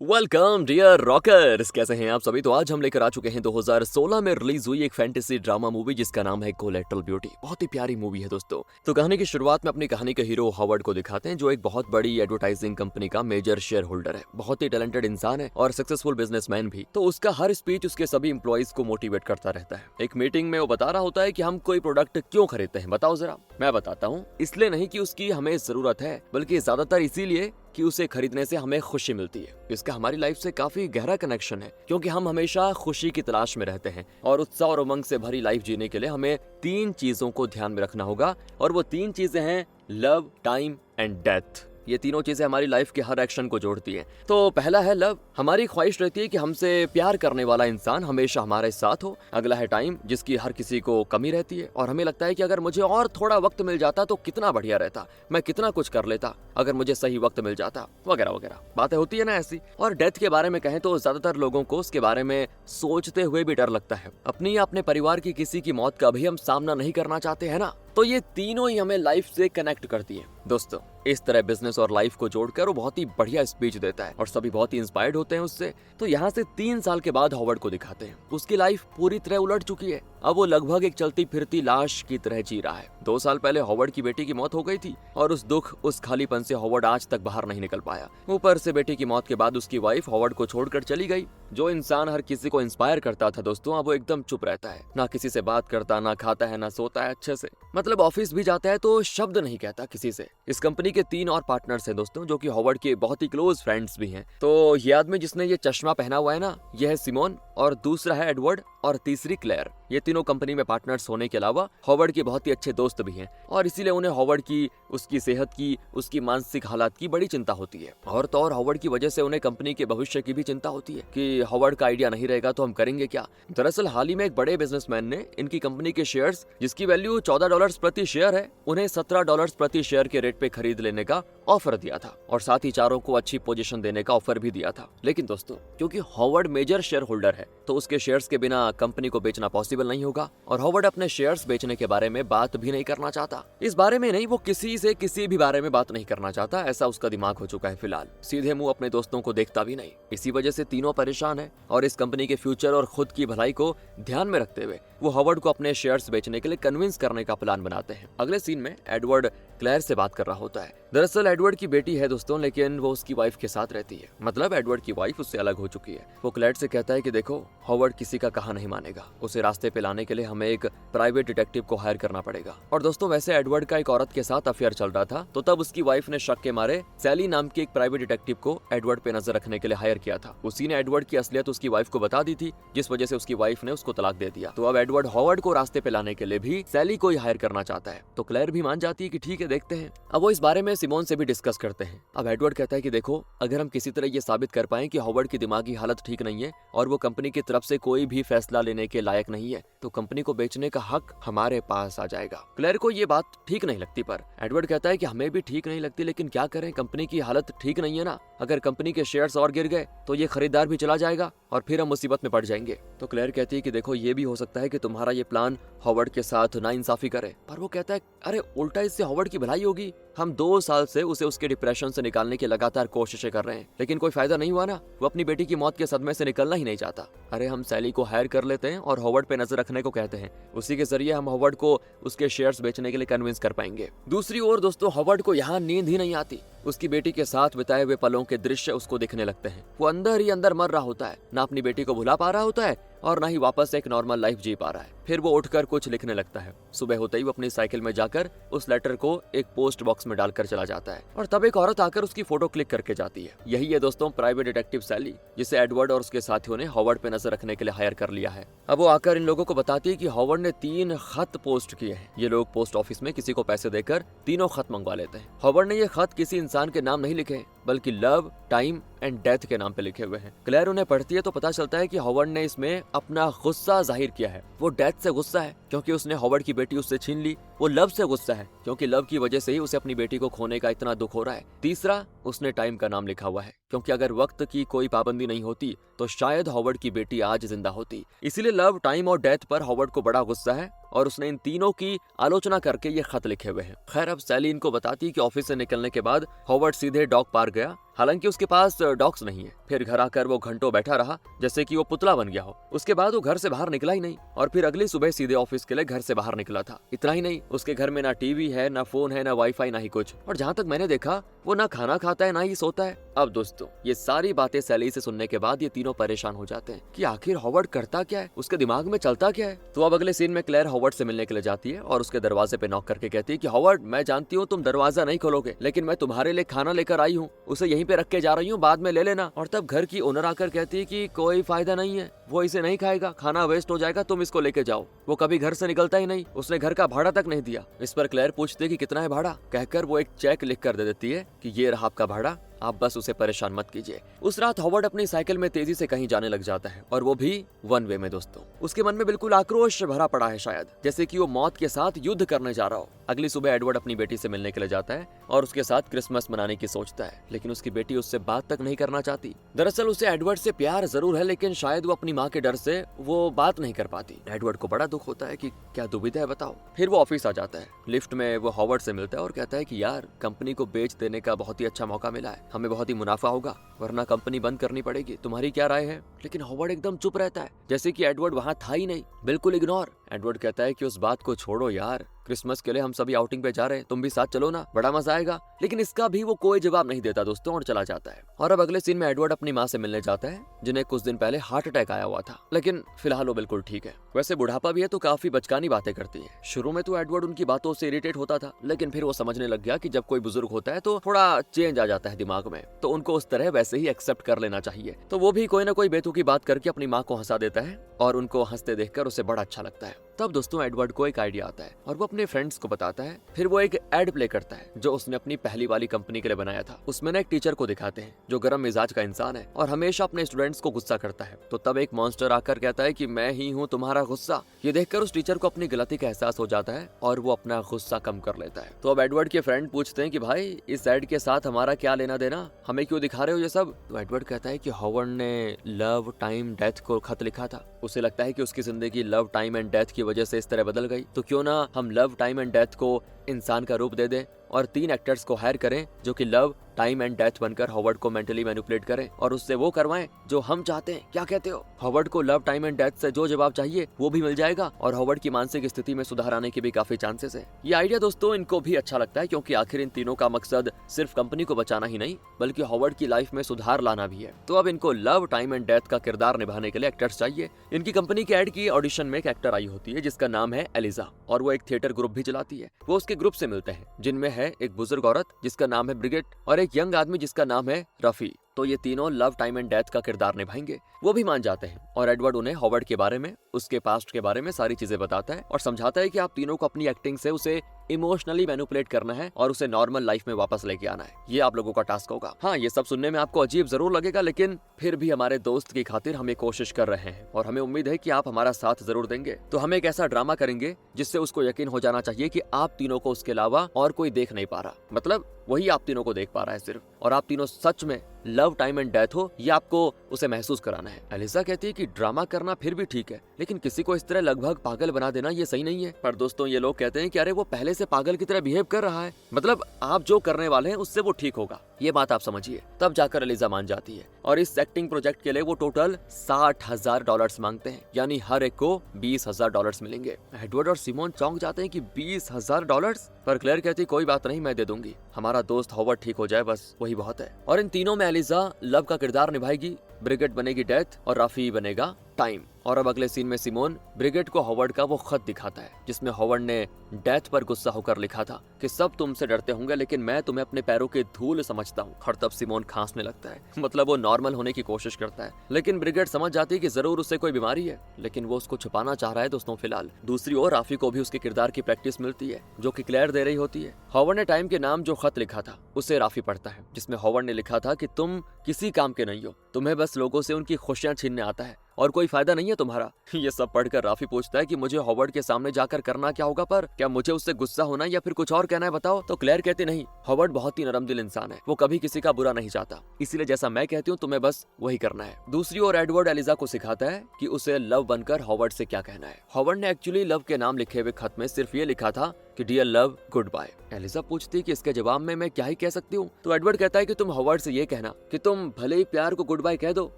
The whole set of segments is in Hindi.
वेलकम डियर रॉकर्स, कैसे हैं आप सभी। तो आज हम लेकर आ चुके हैं 2016 में रिलीज हुई एक फैंटेसी ड्रामा मूवी जिसका नाम है कोलैटरल ब्यूटी। बहुत ही प्यारी मूवी है दोस्तों। तो कहानी की शुरुआत में अपनी कहानी के हीरो हॉवर्ड को दिखाते हैं, जो एक बहुत बड़ी एडवर्टाइजिंग कंपनी का मेजर शेयर होल्डर है। बहुत ही टैलेंटेड इंसान है और सक्सेसफुल बिजनेसमैन भी। तो उसका हर स्पीच उसके सभी एम्प्लॉइज को मोटिवेट करता रहता है। एक मीटिंग में वो बता रहा होता है कि हम कोई प्रोडक्ट क्यों खरीदते हैं, बताओ जरा। मैं बताता हूँ, इसलिए नहीं कि उसकी हमें जरूरत है, बल्कि ज्यादातर इसीलिए कि उसे खरीदने से हमें खुशी मिलती है। इसका हमारी लाइफ से काफी गहरा कनेक्शन है, क्योंकि हम हमेशा खुशी की तलाश में रहते हैं और उत्साह और उमंग से भरी लाइफ जीने के लिए हमें 3 चीजों को ध्यान में रखना होगा। और वो 3 चीजें हैं लव, टाइम एंड डेथ। ये तीनों चीजें हमारी लाइफ के हर एक्शन को जोड़ती हैं। तो पहला है लव। हमारी ख्वाहिश रहती है कि हमसे प्यार करने वाला इंसान हमेशा हमारे साथ हो। अगला है टाइम, जिसकी हर किसी को कमी रहती है और हमें लगता है कि अगर मुझे और थोड़ा वक्त मिल जाता तो कितना बढ़िया रहता, मैं कितना कुछ कर लेता अगर मुझे सही वक्त मिल जाता, वगैरह वगैरह बातें होती है ना ऐसी। और डेथ के बारे में कहें तो ज्यादातर लोगों को उसके बारे में सोचते हुए भी डर लगता है। अपनी या अपने परिवार की किसी की मौत का भी हम सामना नहीं करना चाहते हैं ना। तो ये तीनों ही हमें लाइफ से कनेक्ट करती है दोस्तों। इस तरह बिजनेस और लाइफ को जोड़कर वो बहुत ही बढ़िया स्पीच देता है और सभी बहुत ही इंस्पायर्ड होते हैं उससे। तो यहाँ से 3 साल के बाद हॉवर्ड को दिखाते हैं। उसकी लाइफ पूरी तरह उलट चुकी है। अब वो लगभग एक चलती फिरती लाश की तरह जी रहा है। 2 साल पहले हॉवर्ड की बेटी की मौत हो गई थी और उस दुख, उस खालीपन से हॉवर्ड आज तक बाहर नहीं निकल पाया। ऊपर से बेटी की मौत के बाद उसकी वाइफ हॉवर्ड को छोड़कर चली गई। जो इंसान हर किसी को इंस्पायर करता था दोस्तों, अब वो एकदम चुप रहता है। ना किसी से बात करता, ना खाता है, ना सोता है अच्छे से। मतलब ऑफिस भी जाता है तो शब्द नहीं कहता किसी से। इस कंपनी के 3 और पार्टनर्स हैं दोस्तों, जो कि हॉवर्ड के बहुत ही क्लोज फ्रेंड्स भी हैं। तो ये आदमी जिसने ये चश्मा पहना हुआ है ना, यह है सिमोन, और दूसरा है एडवर्ड, और तीसरी क्लेयर। ये तीनों कंपनी में पार्टनर्स होने के अलावा हॉवर्ड के बहुत ही अच्छे दोस्त भी हैं और इसीलिए उन्हें हॉवर्ड की, उसकी सेहत की, उसकी मानसिक हालात की बड़ी चिंता होती है। और तो और हॉवर्ड की वजह से उन्हें कंपनी के भविष्य की भी चिंता होती है कि हॉवर्ड का आइडिया नहीं रहेगा तो हम करेंगे क्या। दरअसल हाल ही में एक बड़े बिजनेसमैन ने इनकी कंपनी के शेयर्स, जिसकी वैल्यू $14 प्रति शेयर है, उन्हें $17 प्रति शेयर के रेट पे खरीद लेने का ऑफर दिया था और साथ ही चारों को अच्छी पोजीशन देने का ऑफर भी दिया था। लेकिन दोस्तों, क्योंकि हॉवर्ड मेजर शेयर होल्डर है तो उसके शेयर्स के बिना कंपनी को बेचना पॉसिबल नहीं होगा और हॉवर्ड अपने शेयर्स बेचने के बारे में बात भी नहीं करना चाहता। इस बारे में नहीं, वो किसी से किसी भी बारे में बात नहीं करना चाहता। ऐसा उसका दिमाग हो चुका है फिलहाल। सीधे मुंह अपने दोस्तों को देखता भी नहीं। इसी वजह से तीनों परेशान है और इस कंपनी के फ्यूचर और खुद की भलाई को ध्यान में रखते हुए वो हॉवर्ड को अपने शेयर्स बेचने के लिए कन्विंस करने का प्लान बनाते हैं। अगले सीन में एडवर्ड क्लेयर से बात कर रहा होता है। दरअसल एडवर्ड की बेटी है दोस्तों, लेकिन वो उसकी वाइफ के साथ रहती है। मतलब एडवर्ड की वाइफ उससे अलग हो चुकी है। वो क्लेयर से कहता है कि देखो, हॉवर्ड किसी का कहा नहीं मानेगा। उसे रास्ते पे लाने के लिए हमें एक प्राइवेट डिटेक्टिव को हायर करना पड़ेगा। और दोस्तों, वैसे एडवर्ड का एक औरत के साथ अफेयर चल रहा था, तो तब उसकी वाइफ ने शक के मारे सैली नाम की एक प्राइवेट डिटेक्टिव को एडवर्ड पे नजर रखने के लिए हायर किया था। उसी ने एडवर्ड की असलियत उसकी वाइफ को बता दी थी, जिस वजह से उसकी वाइफ ने उसको तलाक दे दिया। तो अब एडवर्ड हॉवर्ड को रास्ते पे लाने के लिए भी सैली को ही हायर करना चाहता है। तो क्लेयर भी मान जाती है कि ठीक है, देखते हैं। अब वो इस बारे में सिमोन से भी डिस्कस करते हैं। अब एडवर्ड कहता है कि देखो, अगर हम किसी तरह ये साबित कर पाए कि हॉवर्ड की दिमागी हालत ठीक नहीं है और वो कंपनी की तरफ से कोई भी फैसला लेने के लायक नहीं है, तो कंपनी को बेचने का हक हमारे पास आ जाएगा। क्लेयर को ये बात ठीक नहीं लगती, पर एडवर्ड कहता है कि हमें भी ठीक नहीं लगती, लेकिन क्या करें, कंपनी की हालत ठीक नहीं है ना। अगर कंपनी के शेयर्स और गिर गए तो ये खरीदार भी चला जाएगा और फिर हम मुसीबत में पड़ जाएंगे। तो क्लेयर कहती है कि देखो, ये भी हो सकता है कि तुम्हारा ये प्लान हॉवर्ड के साथ नाइंसाफी करे। पर वो कहता है, अरे उल्टा इससे हॉवर्ड की भलाई होगी। हम 2 साल से उसे उसके डिप्रेशन से निकालने की लगातार कोशिशें कर रहे हैं, लेकिन कोई फायदा नहीं हुआ ना। वो अपनी बेटी की मौत के सदमे से निकलना ही नहीं चाहता। अरे हम सैली को हायर कर लेते हैं और हॉवर्ड पे नजर रखने को कहते हैं। उसी के जरिए हम हॉवर्ड को उसके शेयर्स बेचने के लिए कन्विंस कर पाएंगे। दूसरी ओर दोस्तों, हॉवर्ड को यहाँ नींद ही नहीं आती। उसकी बेटी के साथ बिताए हुए पलों के दृश्य उसको दिखने लगते हैं। वो अंदर ही अंदर मर रहा होता है, ना अपनी बेटी को भुला पा रहा होता है और ना ही वापस एक नॉर्मल लाइफ जी पा रहा है। फिर वो उठकर कुछ लिखने लगता है। सुबह होते ही वो अपनी साइकिल में जाकर उस लेटर को एक पोस्ट बॉक्स में डालकर चला जाता है और तब एक औरत आकर उसकी फोटो क्लिक करके जाती है। यही है दोस्तों प्राइवेट डिटेक्टिव सैली, जिसे एडवर्ड और उसके साथियों ने हॉवर्ड पे नजर रखने के लिए हायर कर लिया है। अब वो आकर इन लोगों को बताती है कि हॉवर्ड ने 3 खत पोस्ट किए हैं। ये लोग पोस्ट ऑफिस में किसी को पैसे देकर तीनों खत मंगवा लेते हैं। हॉवर्ड ने ये खत किसी इंसान के नाम नहीं लिखे, बल्कि लव, टाइम एंड डेथ के नाम पे लिखे हुए हैं। क्लेयर उन्हें पढ़ती है तो पता चलता है कि हॉवर्ड ने इसमें अपना गुस्सा जाहिर किया है। वो डेथ से गुस्सा है क्योंकि उसने हॉवर्ड की बेटी उससे छीन ली। वो लव से गुस्सा है क्योंकि लव की वजह से ही उसे अपनी बेटी को खोने का इतना दुख हो रहा है। तीसरा, उसने टाइम का नाम लिखा हुआ है क्योंकि अगर वक्त की कोई पाबंदी नहीं होती तो शायद हॉवर्ड की बेटी आज जिंदा होती। इसीलिए लव, टाइम और डेथ पर हॉवर्ड को बड़ा गुस्सा है और उसने इन तीनों की आलोचना करके ये खत लिखे हुए हैं। खैर, अब सैली इनको बताती कि ऑफिस से निकलने के बाद हॉवर्ड सीधे डॉग पार्क गया। हालांकि उसके पास डॉग्स नहीं है। फिर घर आकर वो घंटों बैठा रहा जैसे कि वो पुतला बन गया हो। उसके बाद वो घर से बाहर निकला ही नहीं और फिर अगली सुबह सीधे ऑफिस के लिए घर से बाहर निकला था। इतना ही नहीं, उसके घर में ना टीवी है, ना फोन है, ना वाईफाई, ना ही कुछ। और जहाँ तक मैंने देखा वो ना खाना खाता है, ना ही सोता है। अब दोस्तों, ये सारी बातें सैली से सुनने के बाद ये तीनों परेशान हो जाते हैं कि आखिर हॉवर्ड करता क्या है, उसके दिमाग में चलता क्या है। तो अब अगले सीन में क्लेयर हॉवर्ड से मिलने के लिए जाती है और उसके दरवाजे पे नॉक करके कहती है कि हॉवर्ड, मैं जानती हूँ तुम दरवाजा नहीं खोलोगे, लेकिन मैं तुम्हारे लिए खाना लेकर आई हूँ, उसे यहीं पे रख के जा रही हूँ, बाद में ले लेना। और तब घर की ओनर आकर कहती है कि कोई फायदा नहीं है, वो इसे नहीं खाएगा, खाना वेस्ट हो जाएगा, तुम इसको लेके जाओ। वो कभी घर से निकलता ही नहीं, उसने घर का भाड़ा तक नहीं दिया। इस पर क्लेयर पूछती है कि कितना है भाड़ा, कहकर वो एक चेक लिख कर दे देती है कि ये रहा आपका भाड़ा, आप बस उसे परेशान मत कीजिए। उस रात हॉवर्ड अपनी साइकिल में तेजी से कहीं जाने लग जाता है और वो भी वन वे में। दोस्तों, उसके मन में बिल्कुल आक्रोश भरा पड़ा है, शायद जैसे कि वो मौत के साथ युद्ध करने जा रहा हो। अगली सुबह एडवर्ड अपनी बेटी से मिलने के लिए जाता है और उसके साथ क्रिसमस मनाने की सोचता है, लेकिन उसकी बेटी उससे बात तक नहीं करना चाहती। दरअसल उसे एडवर्ड से प्यार जरूर है, लेकिन शायद वो अपनी माँ के डर से वो बात नहीं कर पाती। एडवर्ड को बड़ा दुख होता है कि क्या दुविधा है बताओ। फिर वो ऑफिस आ जाता है। लिफ्ट में वो हॉवर्ड से मिलता है और कहता है कि यार, कंपनी को बेच देने का बहुत ही अच्छा मौका मिला है, हमें बहुत ही मुनाफा होगा, वरना कंपनी बंद करनी पड़ेगी, तुम्हारी क्या राय है। लेकिन हॉवर्ड एकदम चुप रहता है, जैसे कि एडवर्ड वहां था ही नहीं, बिल्कुल इग्नोर। एडवर्ड कहता है कि उस बात को छोड़ो यार, क्रिसमस के लिए हम सभी आउटिंग पे जा रहे हैं, तुम भी साथ चलो ना, बड़ा मजा आएगा। लेकिन इसका भी वो कोई जवाब नहीं देता दोस्तों और चला जाता है। और अब अगले सीन में एडवर्ड अपनी माँ से मिलने जाता है, जिन्हें कुछ दिन पहले हार्ट अटैक आया हुआ था, लेकिन फिलहाल वो बिल्कुल ठीक है। वैसे बुढ़ापा भी है तो काफी बचकानी बातें करती है। शुरू में तो एडवर्ड उनकी बातों से इरिटेट होता था, लेकिन फिर वो समझने लग गया कि जब कोई बुजुर्ग होता है तो थोड़ा चेंज आ जाता है दिमाग में, तो उनको उस तरह वैसे ही एक्सेप्ट कर लेना चाहिए। तो वो भी कोई ना कोई बेतुकी बात करके अपनी माँ को हंसा देता है और उनको हंसते देखकर उसे बड़ा अच्छा लगता है। तब दोस्तों एडवर्ड को एक आइडिया आता है और वो अपने फ्रेंड्स को बताता है। फिर वो एक एड प्ले करता है जो उसने अपनी पहली वाली कंपनी के लिए बनाया था। उसमें ना एक टीचर को दिखाते हैं जो गर्म मिजाज का इंसान है और हमेशा अपने स्टूडेंट्स को गुस्सा करता है। तो तब एक मॉन्स्टर आकर कहता है कि मैं ही हूँ तुम्हारा गुस्सा। ये देखकर उस टीचर को अपनी गलती का एहसास हो जाता है और वो अपना गुस्सा कम कर लेता है। तो अब एडवर्ड के फ्रेंड पूछते हैं कि भाई, इस एड के साथ हमारा क्या लेना देना, हमें क्यों दिखा रहे हो ये सब। तो एडवर्ड कहता है कि हॉवर्ड ने लव, टाइम, डेथ को खत लिखा था। उसे लगता है कि उसकी जिंदगी लव, टाइम एंड डेथ की वजह से इस तरह बदल गई, तो क्यों ना हम लव, टाइम एंड डेथ को इंसान का रूप दे दें और 3 एक्टर्स को हायर करें जो कि लव, टाइम एंड डेथ बनकर हॉवर्ड को मेंटली मैनिपुलेट करें और उससे वो करवाएं जो हम चाहते हैं। क्या कहते हो? हॉवर्ड को लव, टाइम एंड डेथ से जो जवाब चाहिए वो भी मिल जाएगा और हॉवर्ड की मानसिक स्थिति में सुधार आने के भी काफी चांसेस है। ये आइडिया दोस्तों इनको भी अच्छा लगता है, क्योंकि आखिर इन तीनों का मकसद सिर्फ कंपनी को बचाना ही नहीं बल्कि हॉवर्ड की लाइफ में सुधार लाना भी है। तो अब इनको लव, टाइम एंड डेथ का किरदार निभाने के लिए एक्टर्स चाहिए। इनकी कंपनी के एड की ऑडिशन में एक एक्टर आई होती है जिसका नाम है एलिजा और वो एक थिएटर ग्रुप भी चलाती है। वो उसके ग्रुप से मिलते हैं जिनमें है एक बुजुर्ग औरत जिसका नाम है ब्रिगेट और एक यंग आदमी जिसका नाम है रफी। तो ये तीनों लव, टाइम एंड डेथ का किरदार निभाएंगे। वो भी मान जाते हैं और एडवर्ड उन्हें हॉवर्ड के बारे में, उसके पास्ट के बारे में सारी चीजें बताता है और समझाता है कि आप तीनों को अपनी एक्टिंग से उसे इमोशनली मैनिपुलेट करना है और उसे नॉर्मल लाइफ में वापस लेके आना है। ये आप लोगों का टास्क होगा। हाँ, ये सब सुनने में आपको अजीब जरूर लगेगा, लेकिन फिर भी हमारे दोस्त की खातिर हम ये कोशिश कर रहे हैं और हमें उम्मीद है कि आप हमारा साथ जरूर देंगे। तो हम एक ऐसा ड्रामा करेंगे जिससे उसको यकीन हो जाना चाहिए कि आप तीनों को उसके अलावा और कोई देख नहीं पा रहा, मतलब वही आप तीनों को देख पा रहा है सिर्फ, और आप तीनों सच में लव, टाइम एंड डेथ हो, ये आपको उसे महसूस कराना है। एलिसा कहती है कि ड्रामा करना फिर भी ठीक है, लेकिन किसी को इस तरह लगभग पागल बना देना ये सही नहीं है। पर दोस्तों ये लोग कहते हैं कि अरे वो पहले से पागल की तरह बिहेव कर रहा है, मतलब आप जो करने वाले हैं उससे वो ठीक होगा, ये बात आप समझिए। तब जाकर एलिजा मान जाती है और इस एक्टिंग प्रोजेक्ट के लिए वो टोटल $60,000 मांगते हैं, यानी हर एक को $20,000 मिलेंगे। एडवर्ड और सिमोन चौंक जाते हैं कि $20,000, पर क्लेयर कहती कोई बात नहीं, मैं दे दूंगी, हमारा दोस्त हॉवर्ड ठीक हो जाए बस, वही बहुत है। और इन तीनों में एलिजा लव का किरदार निभाएगी, ब्रिगेट बनेगी डेथ और राफी बनेगा टाइम। और अब अगले सीन में सिमोन ब्रिगेट को हॉवर्ड का वो खत दिखाता है जिसमें हॉवर्ड ने डेथ पर गुस्सा होकर लिखा था कि सब तुमसे डरते होंगे लेकिन मैं तुम्हें अपने पैरों की धूल समझता हूँ। और तब सिमोन खांसने लगता है, मतलब वो नॉर्मल होने की कोशिश करता है, लेकिन ब्रिगेट समझ जाती है कि जरूर उससे कोई बीमारी है, लेकिन वो उसको छुपाना चाह रहा है दोस्तों फिलहाल। दूसरी ओर राफी को भी उसके किरदार की प्रैक्टिस मिलती है जो कि क्लेयर दे रही होती है। हॉवर्ड ने टाइम के नाम जो खत लिखा था उसे राफी पढ़ता है, जिसमें हॉवर्ड ने लिखा था कि तुम किसी काम के नहीं हो, तुम्हें बस लोगों से उनकी खुशियां छीनने आता है और कोई फायदा नहीं है तुम्हारा। ये सब पढ़कर राफी पूछता है कि मुझे हॉवर्ड के सामने जाकर करना क्या होगा, पर क्या मुझे उससे गुस्सा होना या फिर कुछ और कहना है बताओ। तो क्लेयर कहती नहीं, हॉवर्ड बहुत ही नरमदिल इंसान है, वो कभी किसी का बुरा नहीं चाहता, इसीलिए जैसा मैं कहती हूँ तुम्हें बस वही करना है। दूसरी ओर एडवर्ड एलिजा को सिखाता है कि उसे लव बनकर हॉवर्ड से क्या कहना है। हॉवर्ड ने एक्चुअली लव के नाम लिखे हुए खत में सिर्फ ये लिखा था कि dear love good bye. Eliza पूछती कि इसके जवाब में मैं क्या ही कह सकती हूँ। तो एडवर्ड कहता है कि तुम हॉवर्ड से ये कहना कि तुम भले ही प्यार को गुड बाय कह दो,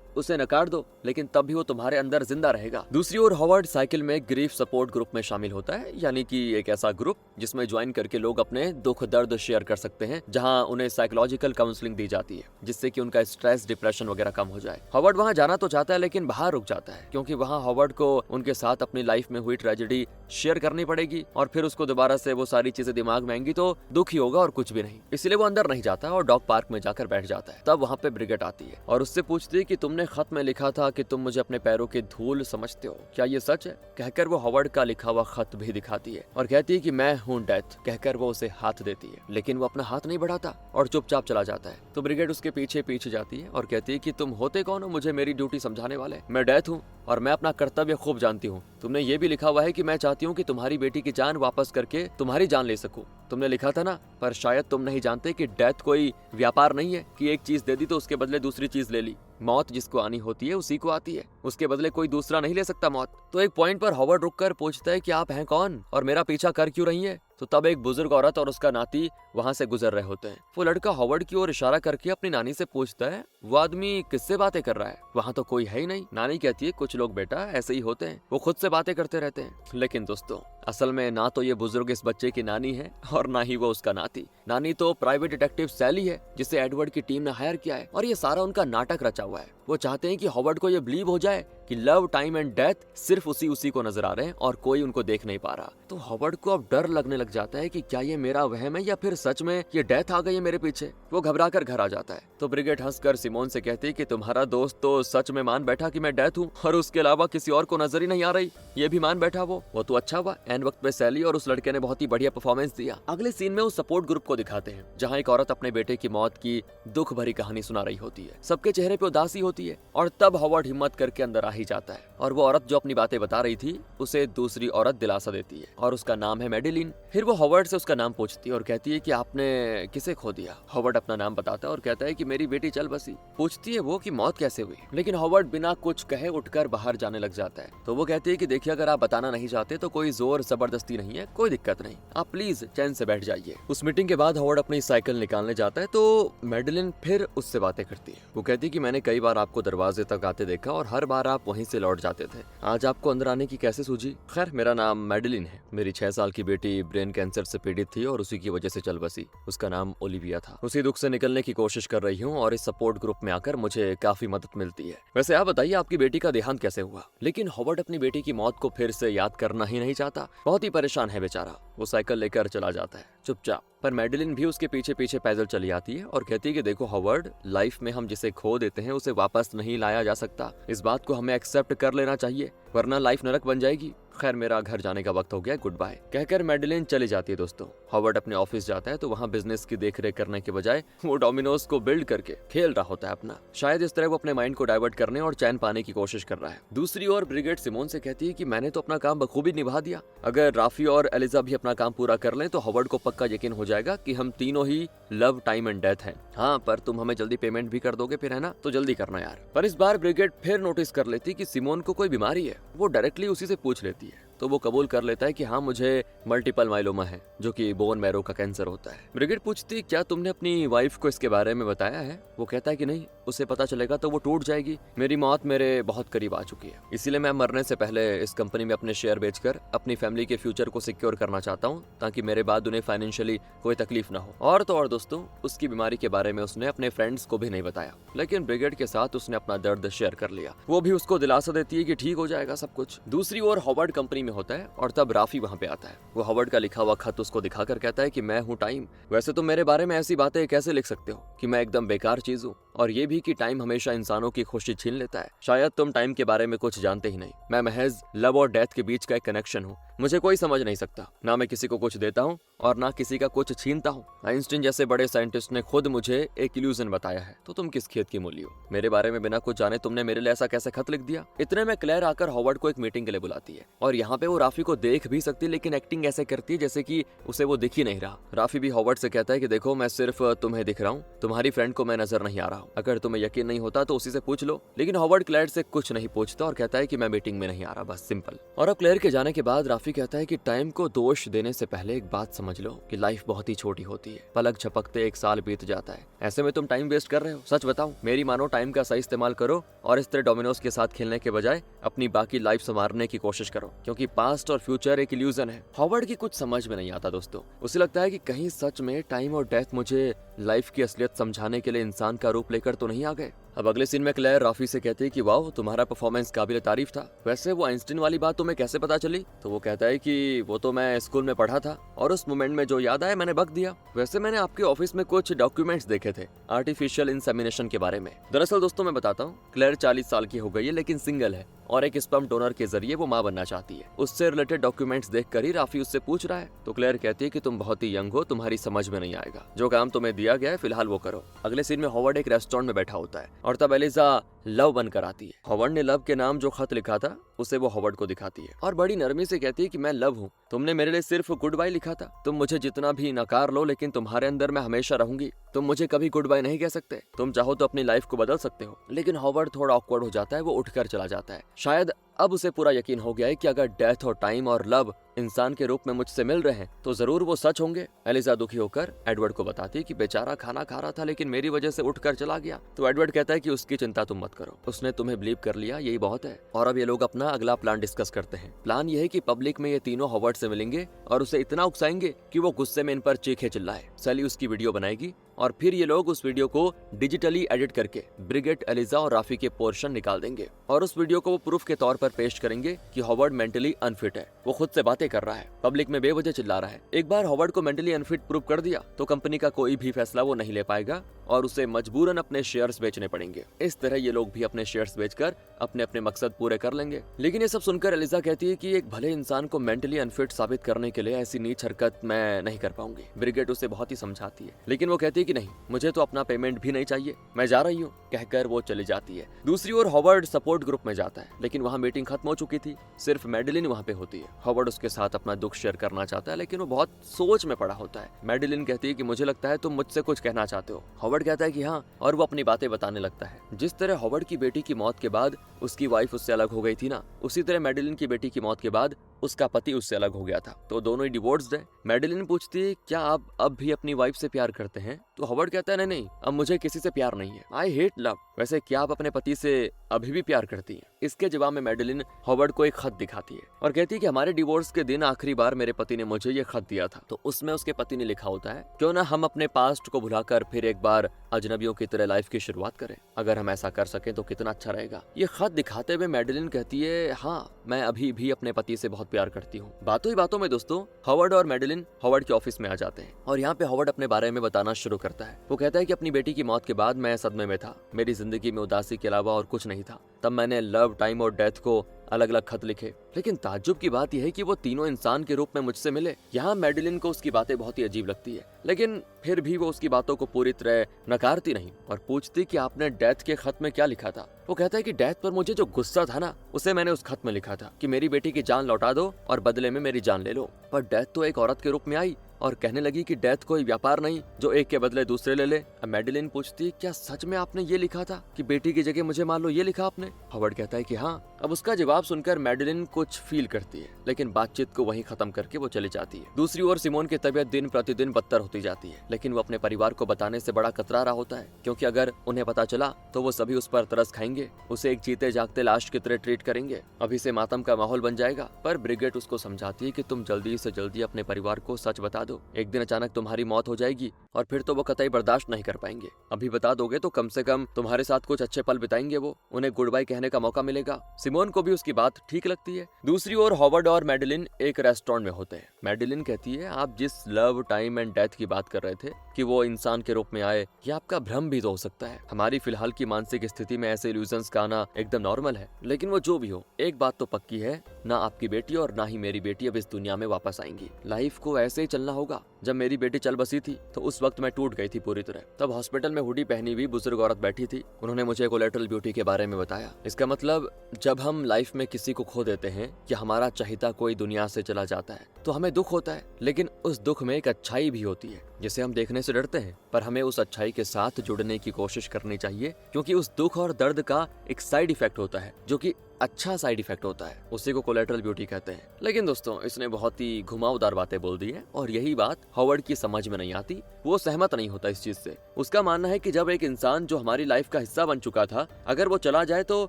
उसे नकार दो, लेकिन तब भी वो तुम्हारे अंदर जिंदा रहेगा। दूसरी ओर हॉवर्ड साइकिल में ग्रीफ सपोर्ट ग्रुप में शामिल होता है, यानी कि एक ऐसा ग्रुप जिसमें ज्वाइन करके लोग अपने दुख दर्द शेयर कर सकते हैं, जहां उन्हें साइकोलॉजिकल काउंसलिंग दी जाती है, जिससे कि उनका स्ट्रेस डिप्रेशन वगैरह कम हो जाए। हॉवर्ड वहां जाना तो चाहता है, लेकिन बाहर रुक जाता है, क्योंकि वहां हॉवर्ड को उनके साथ अपनी लाइफ में हुई ट्रेजेडी शेयर करनी पड़ेगी, और फिर उसको दोबारा से वो सारी चीजें दिमाग में आएंगी तो दुख ही होगा और कुछ भी नहीं। इसलिए वो अंदर नहीं जाता और डॉग पार्क में जाकर बैठ जाता है। तब वहां पे ब्रिगेड आती है और उससे पूछती है कि तुमने खत में लिखा था कि तुम मुझे अपने पैरों की धूल समझते हो, क्या ये सच है? कहकर वो हॉवर्ड का लिखा हुआ खत भी दिखाती है और कहती है कि मैं हूँ डेथ। कहकर वो उसे हाथ देती है, लेकिन वो अपना हाथ नहीं बढ़ाता और चुपचाप चला जाता है। तो ब्रिगेड उसके पीछे पीछे जाती है और कहती है कि तुम होते कौन हो मुझे मेरी ड्यूटी समझाने वाले? मैं डेथ हूँ और मैं अपना कर्तव्य खूब जानती हूँ। तुमने ये भी लिखा हुआ है कि मैं चाहती हूँ कि तुम्हारी बेटी की जान वापस करके तुम्हारी जान ले सकूं। तुमने लिखा था ना, पर शायद तुम नहीं जानते कि डेथ कोई व्यापार नहीं है कि एक चीज दे दी तो उसके बदले दूसरी चीज ले ली। मौत जिसको आनी होती है उसी को आती है, उसके बदले कोई दूसरा नहीं ले सकता मौत। तो एक पॉइंट पर हॉवर्ड रुककर पूछता है कि आप हैं कौन और मेरा पीछा कर क्यों रही है? तो तब एक बुजुर्ग औरत और उसका नाती वहां से गुजर रहे होते हैं। वो लड़का हॉवर्ड की ओर इशारा करके अपनी नानी से पूछता है, वो आदमी किससे बातें कर रहा है? वहां तो कोई है ही नहीं। नानी कहती है, कुछ लोग बेटा ऐसे ही होते हैं, वो खुद से बातें करते रहते हैं। लेकिन दोस्तों, असल में ना तो ये बुजुर्ग इस बच्चे की नानी है और ना ही वो उसका नाती। नानी तो प्राइवेट डिटेक्टिव सैली है, जिसे एडवर्ड की टीम ने हायर किया है, और ये सारा उनका नाटक रचा हुआ है। वो चाहते हैं कि हॉवर्ड को ये बिलीव हो जाए कि लव, टाइम एंड डेथ सिर्फ उसी को नजर आ रहे हैं और कोई उनको देख नहीं पा रहा। तो हॉवर्ड को अब डर लगने लग जाता है कि क्या ये मेरा वहम है या फिर सच में ये डेथ आ गई है मेरे पीछे। वो घबरा कर घर आ जाता है। तो ब्रिगेड हंसकर सिमोन से कहती है कि तुम्हारा दोस्त तो सच में मान बैठा कि मैं डेथ हूँ और उसके अलावा किसी और को नजर ही नहीं आ रही, ये भी मान बैठा। वो तो अच्छा हुआ, एन वक्त पे सैली और उस लड़के ने बहुत ही बढ़िया परफॉर्मेंस दिया। अगले सीन में उस सपोर्ट ग्रुप को दिखाते हैं, जहाँ एक औरत अपने बेटे की मौत की दुख भरी कहानी सुना रही होती है। सबके चेहरे पे उदासी होती है और तब हॉवर्ड हिम्मत करके अंदर आ ही जाता है और वो औरत जो अपनी बातें बता रही थी उसे दूसरी औरत दिलासा देती है और उसका नाम है मेडिलिन। फिर वो हॉवर्ड से उसका नाम पूछती है और कहती है कि आपने किसे खो दिया? हॉवर्ड अपना नाम बताता है और कहता है कि मेरी बेटी चल बसी। पूछती है वो कि मौत कैसे हुई, लेकिन हॉवर्ड बिना कुछ कहे उठकर बाहर जाने लग जाता है। तो वो कहती है कि देखिए, अगर आप बताना नहीं चाहते तो कोई जोर जबरदस्ती नहीं है, कोई दिक्कत नहीं, आप प्लीज चैन से बैठ जाइए। उस मीटिंग के बाद हॉवर्ड अपनी साइकिल निकालने जाता है तो मेडिलिन फिर उससे बातें करती है। वो कहती है कि मैंने कई बार आपको दरवाजे तक आते देखा और हर बार आप वहीं से लौट जाते थे, आज आपको अंदर आने की कैसे सूझी? खैर, मेरा नाम मेडिलिन है, मेरी 6 साल की बेटी ब्रेन कैंसर से पीड़ित थी और उसी की वजह से चल बसी। उसका नाम ओलिविया था। उसी दुख से निकलने की कोशिश कर रही हूँ और इस सपोर्ट ग्रुप में आकर मुझे काफी मदद मिलती है। वैसे आप बताइए, आपकी बेटी का देहांत कैसे हुआ? लेकिन हॉवर्ड अपनी बेटी की मौत को फिर से याद करना ही नहीं चाहता, बहुत ही परेशान है बेचारा। वो साइकिल लेकर चला जाता है चुपचाप, पर मेडिलिन भी उसके पीछे पीछे पैदल चली आती है और कहती है कि देखो हॉवर्ड, लाइफ में हम जिसे खो देते हैं उसे वापस नहीं लाया जा सकता। इस बात को हमें एक्सेप्ट कर लेना चाहिए, वरना लाइफ नरक बन जाएगी। खैर, मेरा घर जाने का वक्त हो गया, गुड बाय। कहकर मेडिलिन चली जाती है। दोस्तों, हॉवर्ड अपने ऑफिस जाता है तो वहाँ बिजनेस की देखरेख करने के बजाय वो डोमिनोज को बिल्ड करके खेल रहा होता है अपना। शायद इस तरह वो अपने माइंड को डाइवर्ट करने और चैन पाने की कोशिश कर रहा है। दूसरी ओर ब्रिगेड सिमोन से कहती है कि मैंने तो अपना काम बखूबी निभा दिया, अगर राफी और एलिजा भी अपना काम पूरा कर लें तो हॉवर्ड को पक्का यकीन हो जाएगा कि हम तीनों ही लव, टाइम एंड डेथ हैं। हाँ, पर तुम हमें जल्दी पेमेंट भी कर दोगे फिर, है ना? तो जल्दी करना यार। पर इस बार ब्रिगेड फिर नोटिस कर लेती कि सिमोन को कोई बीमारी है। वो डायरेक्टली उसी से पूछ लेती है तो वो कबूल कर लेता है कि हाँ, मुझे मल्टीपल माइलोमा है, जो कि बोन मैरो का कैंसर होता है। ब्रिगेड पूछती, क्या तुमने अपनी वाइफ को इसके बारे में बताया है? वो कहता है कि नहीं, उसे पता चलेगा तो वो टूट जाएगी। मेरी मौत मेरे बहुत करीब आ चुकी है, इसीलिए मैं मरने से पहले इस कंपनी में अपने शेयर बेचकर अपनी फैमिली के फ्यूचर को सिक्योर करना चाहता हूँ, ताकि मेरे बाद उन्हें फाइनेंशियली कोई तकलीफ ना हो। और तो और दोस्तों, उसकी बीमारी के बारे में उसने अपने फ्रेंड्स को भी नहीं बताया, लेकिन ब्रिगेड के साथ उसने अपना दर्द शेयर कर लिया। वो भी उसको दिलासा देती है कि ठीक हो जाएगा सब कुछ। दूसरी ओर हॉवर्ड कंपनी में होता है और तब राफी वहाँ पे आता है। वो हॉवर्ड का लिखा हुआ खत उसको दिखाकर कहता है कि मैं हूँ टाइम। वैसे तो मेरे बारे में ऐसी बातें कैसे लिख सकते हो कि मैं एकदम बेकार चीज हूँ? और ये भी कि टाइम हमेशा इंसानों की खुशी छीन लेता है। शायद तुम टाइम के बारे में कुछ जानते ही नहीं। मैं महज लव और डेथ के बीच का एक कनेक्शन हूँ। मुझे कोई समझ नहीं सकता, ना मैं किसी को कुछ देता हूँ और ना किसी का कुछ छीनता हूँ। आइंस्टीन जैसे बड़े साइंटिस्ट ने खुद मुझे एक इल्यूजन बताया है, तो तुम किस खेत की मूली हो? मेरे बारे में बिना कुछ जाने तुमने मेरे लिए ऐसा कैसे खत लिख दिया? इतने में क्लेयर आकर हॉवर्ड को एक मीटिंग के लिए बुलाती है और यहाँ पे वो राफी को देख भी सकती है, लेकिन एक्टिंग ऐसे करती है जैसे कि उसे वो दिख ही नहीं रहा। राफी भी हॉवर्ड से कहता है कि देखो, मैं सिर्फ तुम्हें दिख रहा हूँ, तुम्हारी फ्रेंड को मैं नजर नहीं आ रहा हूँ। अगर तुम्हें यकीन नहीं होता तो उसी से पूछ लो। लेकिन हॉवर्ड क्लेयर से कुछ नहीं पूछता और कहता है कि मैं मीटिंग में नहीं आ रहा, बस सिंपल। और अब क्लेयर के जाने के बाद राफी कहता है कि टाइम को दोष देने से पहले एक बात समझ लो कि लाइफ बहुत ही छोटी होती है। पलक झपकते 1 साल बीत जाता है। ऐसे में तुम टाइम वेस्ट कर रहे हो। सच बताऊं, मेरी मानो टाइम का सही इस्तेमाल करो और इस तरह डोमिनोज के साथ खेलने के बजाय अपनी बाकी लाइफ संवारने की कोशिश करो, क्योंकि पास्ट और फ्यूचर एक इल्यूजन है। हॉवर्ड की कुछ समझ में नहीं आता दोस्तों। उसे लगता है कि कहीं सच में टाइम और डेथ मुझे लाइफ की असलियत समझाने के लिए इंसान का रूप लेकर तो नहीं आ गए। अब अगले सीन में क्लेयर राफी से कहती है कि वाह, तुम्हारा परफॉर्मेंस काबिल तारीफ था। वैसे वो आइंस्टीन वाली बात तुम्हें कैसे पता चली? तो वो कहता है कि वो तो मैं स्कूल में पढ़ा था और उस मोमेंट में जो याद आया मैंने बक दिया। वैसे मैंने आपके ऑफिस में कुछ डॉक्यूमेंट्स देखे थे आर्टिफिशियल इंसेमिनेशन के बारे में। दरअसल दोस्तों मैं बताता हूँ, क्लेयर 40 साल की हो गई है, लेकिन सिंगल है और एक स्पर्म डोनर के जरिए वो मां बनना चाहती है। उससे रिलेटेड डॉक्यूमेंट्स देखकर ही राफी उससे पूछ रहा है। तो क्लेयर कहती है कि तुम बहुत ही यंग हो, तुम्हारी समझ में नहीं आएगा। जो काम तुम्हें दिया गया है फिलहाल वो करो। अगले सीन में हॉवर्ड एक रेस्टोरेंट में बैठा होता है और तब एलिजा लव बनकर आती है। हॉवर्ड ने लव के नाम जो खत लिखा था उसे वो हॉवर्ड को दिखाती है और बड़ी नरमी से कहती है कि मैं लव हूँ, तुमने मेरे लिए सिर्फ गुड बाय लिखा था। तुम मुझे जितना भी नकार लो, लेकिन तुम्हारे अंदर मैं हमेशा रहूंगी। तुम मुझे कभी गुड बाय नहीं कह सकते। तुम चाहो तो अपनी लाइफ को बदल सकते हो। लेकिन हॉवर्ड थोड़ा ऑकवर्ड हो जाता है, वो उठकर चला जाता है। शायद अब उसे पूरा यकीन हो गया है कि अगर डेथ और टाइम और लव इंसान के रूप में मुझसे मिल रहे हैं तो जरूर वो सच होंगे। एलिजा दुखी होकर एडवर्ड को बताती है कि बेचारा खाना खा रहा था लेकिन मेरी वजह से उठकर चला गया। तो एडवर्ड कहता है कि उसकी चिंता तुम मत करो, उसने तुम्हें बिलीव कर लिया, यही बहुत है। और अब ये लोग अपना अगला प्लान डिस्कस करते हैं। प्लान ये है कि पब्लिक में ये तीनों हॉवर्ड से मिलेंगे और उसे इतना उकसाएंगे कि वो गुस्से में इन पर चीखे चिल्लाए। सैली उसकी वीडियो बनाएगी और फिर ये लोग उस वीडियो को डिजिटली एडिट करके ब्रिगेट, एलिजा और राफी के पोर्शन निकाल देंगे और उस वीडियो को वो प्रूफ के तौर पर पेश करेंगे कि हॉवर्ड मेंटली अनफिट है, वो खुद से बातें कर रहा है, पब्लिक में बेवजह चिल्ला रहा है। एक बार हॉवर्ड को मेंटली अनफिट प्रूव कर दिया तो कंपनी का कोई भी फैसला वो नहीं ले पाएगा और उसे मजबूरन अपने शेयर्स बेचने पड़ेंगे। इस तरह ये लोग भी अपने शेयर्स बेचकर अपने अपने मकसद पूरे कर लेंगे। लेकिन ये सब सुनकर एलिजा कहती है कि एक भले इंसान को मेंटली अनफिट साबित करने के लिए ऐसी नीच हरकत मैं नहीं कर पाऊंगी। ब्रिगेट उसे बहुत ही समझाती है, लेकिन वो कहती है कि नहीं, मुझे तो अपना पेमेंट भी नहीं चाहिए, मैं जा रही हूँ, कहकर वो चली जाती है। दूसरी ओर हॉवर्ड सपोर्ट ग्रुप में जाता है, लेकिन वहाँ मीटिंग खत्म हो चुकी थी, सिर्फ मैडेलिन वहाँ पे होती है। हॉवर्ड उसके साथ अपना दुख शेयर करना चाहता है, लेकिन वो बहुत सोच में पड़ा होता है। मैडेलिन कहती है कि मुझे लगता है तुम मुझसे कुछ कहना चाहते हो। हॉवर्ड कहता है कि हाँ, और वो अपनी बातें बताने लगता है। जिस तरह हॉवर्ड की बेटी की मौत के बाद उसकी वाइफ उससे अलग हो गई थी ना, उसी तरह मैडेलिन की बेटी की मौत के बाद उसका पति उससे अलग हो गया था। तो दोनों ही डिवोर्स्ड है। मैडेलिन पूछती है क्या आप अब भी अपनी वाइफ से प्यार करते हैं? तो हॉवर्ड कहता है नहीं नहीं, अब मुझे किसी से प्यार नहीं है, आई हेट लव। वैसे क्या आप अपने पति से अभी भी प्यार करती हैं? इसके जवाब में मैडेलिन हॉवर्ड को एक खत दिखाती है और कहती है कि हमारे डिवोर्स के दिन आखिरी बार मेरे पति ने मुझे ये खत दिया था। तो उसमें उसके पति ने लिखा होता है, क्यों ना हम अपने पास्ट को भुलाकर फिर एक बार अजनबियों की तरह लाइफ की शुरुआत करें। अगर हम ऐसा कर सकें तो कितना अच्छा रहेगा। ये खत दिखाते हुए मैडेलिन कहती है हाँ, मैं अभी भी अपने पति से बहुत प्यार करती हूँ। बातों ही बातों में दोस्तों हॉवर्ड और मैडेलिन हॉवर्ड के ऑफिस में आ जाते हैं और यहाँ पे हॉवर्ड अपने बारे में बताना शुरू करता है। वो कहता है कि अपनी बेटी की मौत के बाद मैं सदमे में था, मेरी जिंदगी में उदासी के अलावा और कुछ नहीं था। तब मैंने लव, टाइम और डेथ को अलग अलग खत लिखे, लेकिन ताज्जुब की बात यह है कि वो तीनों इंसान के रूप में मुझसे मिले। यहाँ मैडेलिन को उसकी बातें बहुत ही अजीब लगती है, लेकिन फिर भी वो उसकी बातों को पूरी तरह नकारती नहीं और पूछती कि आपने डेथ के खत में क्या लिखा था। वो कहता है कि डेथ पर मुझे जो गुस्सा था ना, उसे मैंने उस खत में लिखा था कि मेरी बेटी की जान लौटा दो और बदले में मेरी जान ले लो। पर डेथ तो एक औरत के रूप में आई और कहने लगी कि डेथ कोई व्यापार नहीं जो एक के बदले दूसरे ले ले। अब मैडेलिन पूछती क्या सच में आपने ये लिखा था कि बेटी की जगह मुझे मान लो ये लिखा आपने? हॉवर्ड कहता है कि हाँ। अब उसका जवाब सुनकर मैडेलिन कुछ फील करती है, लेकिन बातचीत को वहीं खत्म करके वो चली जाती है। दूसरी ओर सिमोन की तबीयत दिन प्रतिदिन बदतर होती जाती है, लेकिन वो अपने परिवार को बताने से बड़ा कतरा रहा होता है, क्योंकि अगर उन्हें पता चला तो वो सभी उस पर तरस खाएंगे, उसे एक जीते जागते लाश की तरह ट्रीट करेंगे, अभी से मातम का माहौल बन जाएगा। पर ब्रिगेट उसको समझाती है कि तुम जल्दी से जल्दी अपने परिवार को सच बता दो, दो, एक दिन अचानक तुम्हारी मौत हो जाएगी और फिर तो वो कतई बर्दाश्त नहीं कर पाएंगे। अभी बता दोगे तो कम से कम तुम्हारे साथ कुछ अच्छे पल बिताएंगे, वो उन्हें गुड बाय कहने का मौका मिलेगा। सिमोन को भी उसकी बात ठीक लगती है। दूसरी ओर हॉवर्ड और मैडेलिन एक रेस्टोरेंट में होते हैं। मैडेलिन कहती है, आप जिस लव, टाइम एंड डेथ की बात कर रहे थे कि वो इंसान के रूप में आए, ये आपका भ्रम भी तो हो सकता है। हमारी फिलहाल की मानसिक स्थिति में ऐसे इल्यूजन्स का आना एकदम नॉर्मल है। लेकिन वो जो भी हो, एक बात तो पक्की है, ना आपकी बेटी और ना ही मेरी बेटी अब इस दुनिया में वापस आएंगी। लाइफ को ऐसे ही चलना होगा। जब मेरी बेटी चल बसी थी तो उस वक्त मैं टूट गई थी पूरी तरह। तब हॉस्पिटल में हुडी पहनी हुई बुजुर्ग औरत बैठी थी। उन्होंने मुझे कोलेटरल ब्यूटी के बारे में बताया। इसका मतलब जब हम लाइफ में किसी को खो देते हैं या हमारा चाहता कोई दुनिया से चला जाता है तो हमें दुख होता है, लेकिन उस दुख में एक अच्छाई भी होती है जिसे हम देखने से डरते हैं, पर हमें उस अच्छाई के साथ जुड़ने की कोशिश करनी चाहिए, क्योंकि उस दुख और दर्द का एक साइड इफेक्ट होता है जो कि अच्छा साइड इफेक्ट होता है। उसी को कोलेटरल ब्यूटी कहते हैं। लेकिन दोस्तों, इसने बहुत ही घुमावदार बातें बोल दी है और यही बात हॉवर्ड की समझ में नहीं आती। वो सहमत नहीं होता इस चीज से। उसका मानना है कि जब एक इंसान जो हमारी लाइफ का हिस्सा बन चुका था, अगर वो चला जाए तो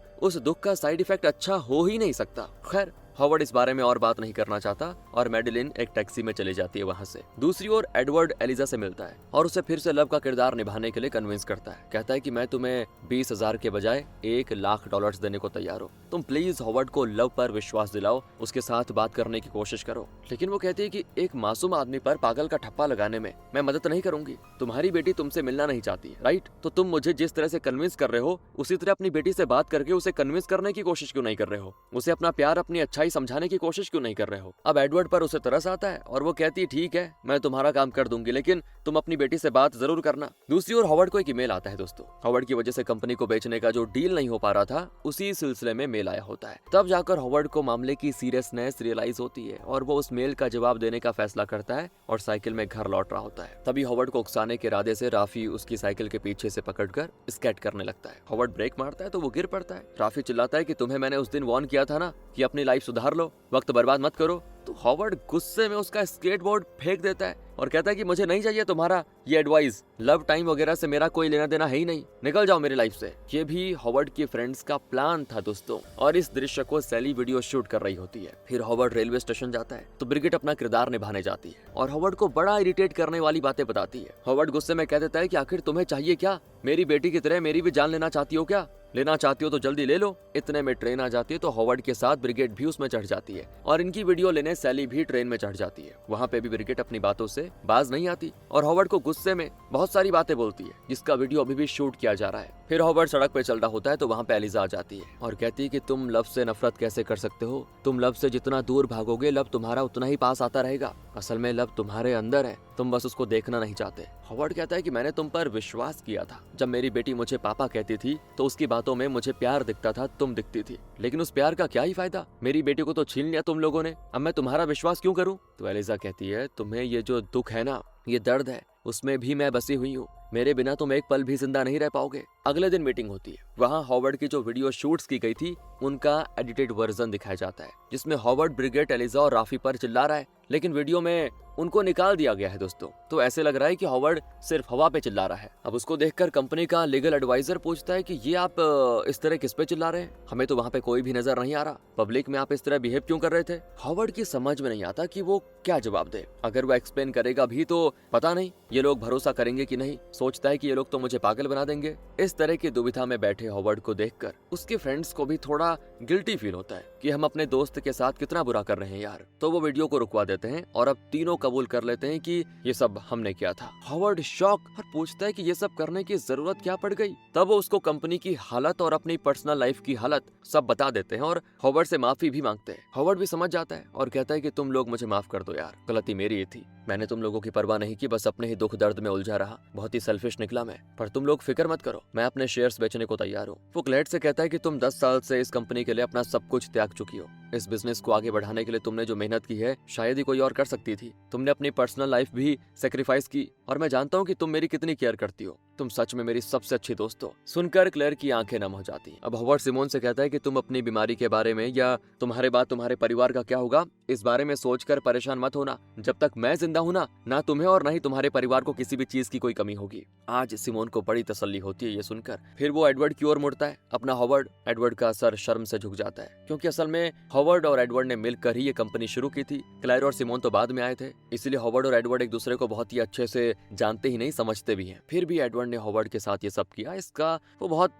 उस दुख का साइड इफेक्ट अच्छा हो ही नहीं सकता। खैर, हॉवर्ड इस बारे में और बात नहीं करना चाहता और मैडेलिन एक टैक्सी में चली जाती है वहाँ से। दूसरी ओर एडवर्ड एलिजा से मिलता है और उसे फिर से लव का किरदार निभाने के लिए कन्विंस करता है। कहता है कि मैं तुम्हें 20,000 के बजाय $1,00,000 देने को तैयार हूँ। तुम प्लीज हॉवर्ड को लव पर विश्वास दिलाओ, उसके साथ बात करने की कोशिश करो। लेकिन वो कहती है कि एक मासूम आदमी पर पागल का ठप्पा लगाने में मैं मदद नहीं करूंगी। तुम्हारी बेटी तुमसे मिलना नहीं चाहती, राइट? तो तुम मुझे जिस तरह से कन्विंस कर रहे हो, उसी तरह अपनी बेटी से बात करके उसे कन्विंस करने की कोशिश क्यों नहीं कर रहे हो? उसे अपना प्यार, अपनी अच्छाई समझाने की कोशिश क्यों नहीं कर रहे हो? अब एडवर्ड पर उसे तरस आता है और वो कहती है, ठीक है, मैं तुम्हारा काम कर दूंगी, लेकिन तुम अपनी बेटी से बात जरूर करना। दूसरी ओर हॉवर्ड को एक ईमेल आता है दोस्तों। हॉवर्ड की वजह से कंपनी को बेचने का जो डील नहीं हो पा रहा था, उसी सिलसिले में मेल आया होता है। तब जाकर हॉवर्ड को मामले की सीरियसनेस रियलाइज होती है और वो उस मेल का जवाब देने का फैसला करता है और साइकिल में घर लौट रहा होता है। तभी हॉवर्ड को उकसाने के इरादे से राफी उसकी साइकिल के पीछे से पकड़कर स्केट करने लगता है। हॉवर्ड ब्रेक मारता है तो वो गिर पड़ता है। राफी चिल्लाता है कि तुम्हें मैंने उस दिन वार्न किया था ना कि अपनी लाइफ सुधार लो, वक्त बर्बाद मत करो। तो हॉवर्ड गुस्से में उसका स्केटबोर्ड फेंक देता है और कहता है कि मुझे नहीं चाहिए तुम्हारा ये एडवाइस, लव, टाइम वगैरह से मेरा कोई लेना देना है ही नहीं, निकल जाओ मेरी लाइफ से। ये भी हॉवर्ड के फ्रेंड्स का प्लान था दोस्तों। और इस दृश्य को सैली वीडियो शूट कर रही होती है। फिर हॉवर्ड रेलवे स्टेशन जाता है तो ब्रिगिट अपना किरदार निभाने जाती है और हॉवर्ड को बड़ा इरिटेट करने वाली बातें बताती है। हॉवर्ड गुस्से में कह देता है कि आखिर तुम्हें चाहिए क्या? मेरी बेटी की तरह मेरी भी जान लेना चाहती हो क्या? लेना चाहती हो तो जल्दी ले लो। इतने में ट्रेन आ जाती है तो हॉवर्ड के साथ ब्रिगेड भी उसमें चढ़ जाती है और इनकी वीडियो लेने सैली भी ट्रेन में चढ़ जाती है। वहाँ पे भी ब्रिगेड अपनी बातों से बाज नहीं आती और हॉवर्ड को गुस्से में बहुत सारी बातें बोलती है जिसका वीडियो अभी भी शूट किया जा रहा है। फिर हॉवर्ड सड़क पे चल रहा होता है तो वहाँ पे एलिजा आ जाती है और कहती है कि तुम लव से नफरत कैसे कर सकते हो? तुम लव से जितना दूर भागोगे, लव तुम्हारा उतना ही पास आता रहेगा। असल में लव तुम्हारे अंदर है, तुम बस उसको देखना नहीं चाहते। हॉवर्ड कहता है कि मैंने तुम पर विश्वास किया था। जब मेरी बेटी मुझे पापा कहती थी तो उसकी बातों में मुझे प्यार दिखता था, तुम दिखती थी, लेकिन उस प्यार का क्या ही फायदा? मेरी बेटी को तो छीन लिया तुम लोगों ने, अब मैं तुम्हारा विश्वास क्यों करूं? तो एलिजा कहती है, तुम्हें ये जो दुख है ना, ये दर्द है, उसमें भी मैं बसी हुई हूँ। मेरे बिना तुम एक पल भी जिंदा नहीं रह पाओगे। अगले दिन मीटिंग होती है। वहाँ हॉवर्ड की जो वीडियो शूट्स की गई थी उनका एडिटेड वर्जन दिखाया जाता है जिसमें हॉवर्ड ब्रिगेड, एलिजा और राफी पर चिल्ला रहा है, लेकिन वीडियो में उनको निकाल दिया गया है दोस्तों। तो ऐसे लग रहा है कि हॉवर्ड सिर्फ हवा पे चिल्ला रहा है। अब उसको देखकर कंपनी का लीगल एडवाइजर पूछता है कि ये आप इस तरह किस पे चिल्ला रहे हैं? हमें तो वहाँ पे कोई भी नजर नहीं आ रहा। पब्लिक में आप इस तरह बिहेव क्यों कर रहे थे? हॉवर्ड की समझ में नहीं आता कि वो क्या जवाब दे। अगर वो एक्सप्लेन करेगा भी तो पता नहीं ये लोग भरोसा करेंगे कि नहीं। सोचता है कि ये लोग तो मुझे पागल बना देंगे। इस तरह की दुविधा में बैठे हॉवर्ड को देखकर उसके फ्रेंड्स को भी थोड़ा गिल्टी फील होता है कि हम अपने दोस्त के साथ कितना बुरा कर रहे हैं यार। तो वो वीडियो को रुकवा देते हैं और अब तीनों कबूल कर लेते हैं कि ये सब हमने किया था। हॉवर्ड शॉक और पूछता है कि ये सब करने की जरूरत क्या पड़ गई? तब वो उसको कंपनी की हालत और अपनी पर्सनल लाइफ की हालत सब बता देते हैं और हॉवर्ड से माफी भी मांगते हैं। हॉवर्ड भी समझ जाता है और कहता है कि तुम लोग मुझे माफ कर दो यार, गलती मेरी ही थी। मैंने तुम लोगों की परवाह नहीं की, बस अपने ही दुख दर्द में उलझा रहा। बहुत ही सेल्फिश निकला मैं, पर तुम लोग फिक्र मत करो, मैं अपने शेयर्स बेचने को तैयार हूँ। वो क्लेट से कहता है कि तुम 10 साल से इस कंपनी के लिए अपना सब कुछ त्याग चुकी हो। इस बिजनेस को आगे बढ़ाने के लिए तुमने जो मेहनत की है शायद ही कोई और कर सकती थी। तुमने अपनी पर्सनल लाइफ भी सेक्रीफाइस की और मैं जानता हूँ कि तुम मेरी कितनी केयर करती हो। तुम सच में मेरी सबसे अच्छी दोस्त हो। सुनकर क्लेयर की आंखें नम हो जाती। अब हॉवर्ड सिमोन से कहता है कि तुम अपनी बीमारी के बारे में या तुम्हारे बाद तुम्हारे परिवार का क्या होगा, इस बारे में सोचकर परेशान मत होना। जब तक मैं जिंदा हूं ना तुम्हें और ना ही तुम्हारे परिवार को किसी भी चीज की कोई कमी होगी। आज सिमोन को बड़ी तसल्ली होती है ये सुनकर। फिर वो एडवर्ड की ओर मुड़ता है। अपना हॉवर्ड, एडवर्ड का सर शर्म से झुक जाता है क्योंकि असल में हॉवर्ड और एडवर्ड ने मिलकर ही ये कंपनी शुरू की थी। क्लेयर और सिमोन तो बाद में आए थे, इसीलिए हॉवर्ड और एडवर्ड एक दूसरे को बहुत ही अच्छे से जानते ही नहीं, समझते भी हैं। फिर भी एडवर्ड ने हॉवर्ड के साथ ये सब किया, इसका वो बहुत